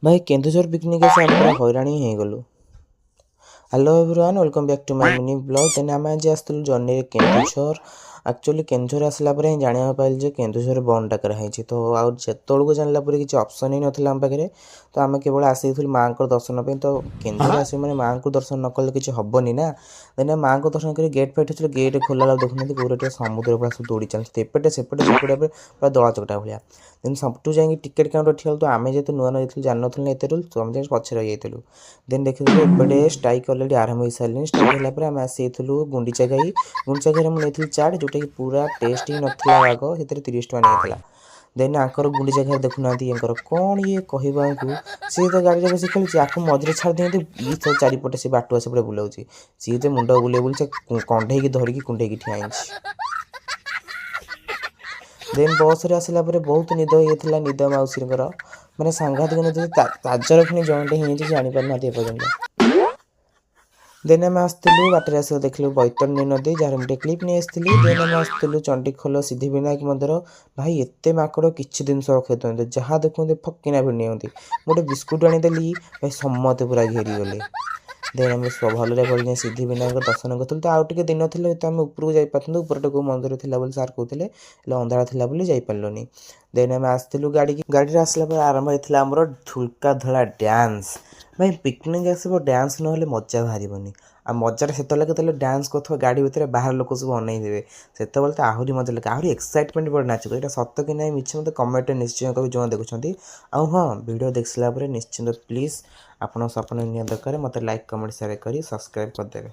भाई केन्दुझर पिकनिक से हम पूरा हैरान ही हो गलु। Hello everyone welcome back to my mini blog. Then आम आज आसलु जर्नी केन्दुझर। एक्चुअली केन्दुझर आसला पर जाना पाइल जे केन्दुझर बंद डाकरा है तो आउ जेतोळको जानला पर किसी ऑप्शन ही नथिला हम पाखरे। तो आम केवल आसीथि माँ को दर्शन पे। तो केन्दुझर आस मैंने माँ को दर्शन न कले किसी हेनी ना। देन माँ को दर्शन कर गेट फाइट होते गेट खोला देखुना पूरा समुद्र पूरा सब दौड़ी चलते एपटे सेपटे सेपटे पूरा दला चकटा भाया। देन सबठू जाए टिकेट काउंटर ठिया तो आम जेहतु नुआ नुआ जान एत रूल तो आम पछे रही जाइलु। देन देखिए एपटे स्ट्राइक अलरेडी आरंभ हो सारे। स्ट्राइक है आम आसलु गुंडीचा घाई। गुंडीचा घाई मुझे चाट जोटा कि पूरा टेस्ट ही नाला बाग से 30 टका नहीं। देन आंकर गुंडीचा घाई देखुना कौन ये कहवा को सी तो गाड़ी बस खेलुची आपको मझे छाड़ दिखाते ई तो चारिपटे से बाटुआ सेपटे बुलाऊँ सी तो मुंड बुले बुले कंधे धरिकी कुंडे ठिया। देन बस रे आसला बहुत निद होता निद मौसी माने सांघातिक निद ताजर पुणी जॉइंट ही जानी पारना एपर्तंत। देन आम आसलु बाटर आस देखलु बैतरणी नदी जार गोटे क्लिप नहीं आसती। देन आम आसलु चंडीखोल सिद्धिविनायक मंदिर। भाई एत माकड़ किसी जिन रखी जहाँ देखते फकिना भिड़ गोटे बिस्कुट आनीदेली भाई समते पूरा घेरीगले। देन आम भल भल सिद्धिविनायक दर्शन करूँ तो आउटे दिन थे तो आम उपरको जापर ऊपर टे मंदिर थी सार कहते अंधार थी जापारूनी। देन आम आसलु गाड़ी आसला आरंभ होता आमर धुलका धड़ा डांस। भाई पिकनिक आसब डांस ना मजा बाहर आ मजार से के डांस कर गाड़ी भितर बाहर लोक सब अनईदे से तो आहरी मजा लगे आहरी एक्साइटमेंट पड़े नाच यहाँ सत कि ना मिछ मत कमेंट निश्चय कभी जो देखुं। आउ हाँ वीडियो देख सारा निश्चिंत प्लीज आप सपन निया दरकार मत लाइक कमेंट शेयर कर सब्सक्राइब करदे।